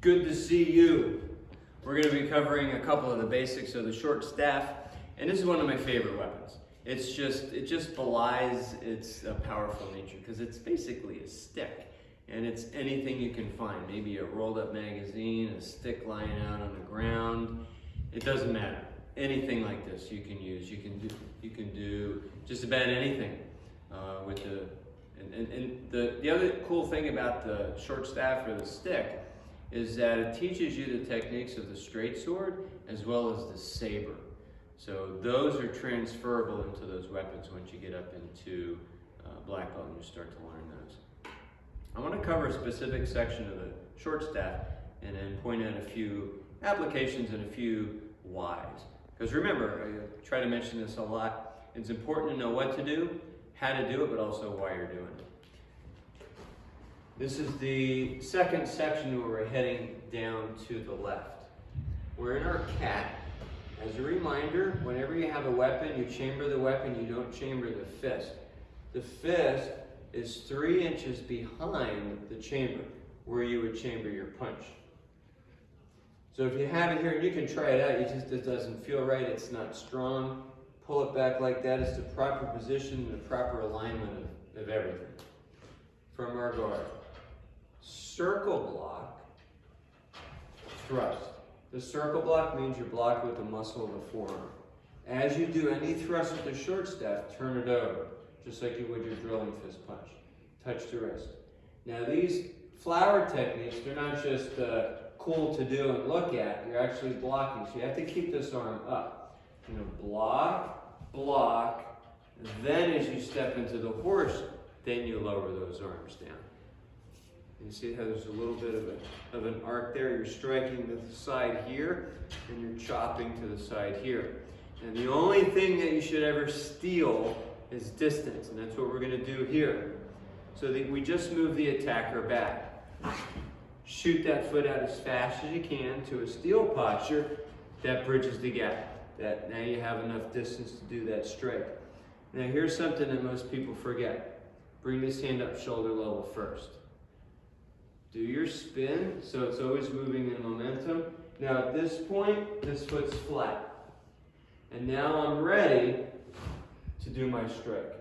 Good to see you. We're going to be covering a couple of the basics of the short staff, and this is one of my favorite weapons. It just belies its powerful nature because it's basically a stick, and it's anything you can find. Maybe a rolled up magazine, a stick lying out on the ground. It doesn't matter. Anything like this you can use. You can do just about anything with the. And the other cool thing about the short staff or the stick is that it teaches you the techniques of the straight sword as well as the saber. So those are transferable into those weapons once you get up into black belt and you start to learn those. I want to cover a specific section of the short staff and then point out a few applications and a few whys. Because remember, I try to mention this a lot, it's important to know what to do, how to do it, but also why you're doing it. This is the second section where we're heading down to the left. We're in our cat. As a reminder, whenever you have a weapon, you chamber the weapon, you don't chamber the fist. The fist is 3 inches behind the chamber, where you would chamber your punch. So if you have it here, and you can try it out, it doesn't feel right, it's not strong, pull it back like that. It's the proper position and the proper alignment of everything. From our guard. Circle block, thrust. The circle block means you're blocked with the muscle of the forearm. As you do any thrust with the short staff, turn it over, just like you would your drilling fist punch. Touch the wrist. Now these flower techniques, they're not just cool to do and look at, you're actually blocking. So you have to keep this arm up. You know, block, block, then as you step into the horse, then you lower those arms down. You see how there's a little bit of an arc there. You're striking the side here, and you're chopping to the side here. And the only thing that you should ever steal is distance, and that's what we're going to do here. So that we just move the attacker back. Shoot that foot out as fast as you can to a steel posture that bridges the gap. That now you have enough distance to do that strike. Now here's something that most people forget. Bring this hand up shoulder level first. Do your spin, so it's always moving in momentum. Now at this point, this foot's flat. And now I'm ready to do my strike.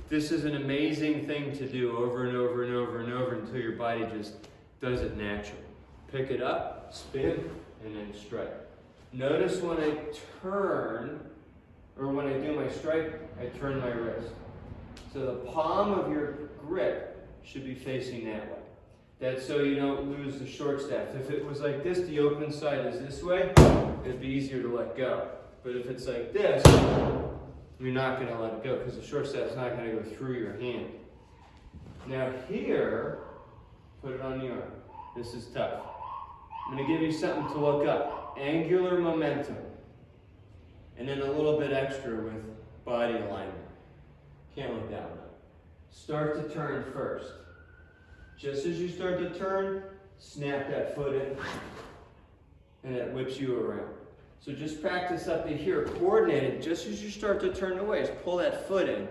This is an amazing thing to do over and over and over and over until your body just does it naturally. Pick it up, spin, and then strike. Notice when I turn, or when I do my strike, I turn my wrist. So the palm of your grip should be facing that way. That's so you don't lose the short staff. If it was like this, the open side is this way, it'd be easier to let go. But if it's like this, you're not going to let it go because the short staff is not going to go through your hand. Now here, put it on the arm. This is tough. I'm going to give you something to look up. Angular momentum. And then a little bit extra with body alignment. Can't look that one up. Start to turn first. Just as you start to turn, snap that foot in, and it whips you around. So just practice up to here, coordinate it just as you start to turn away. Just pull that foot in,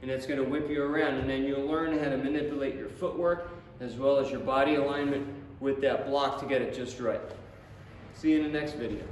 and it's going to whip you around, and then you'll learn how to manipulate your footwork as well as your body alignment with that block to get it just right. See you in the next video.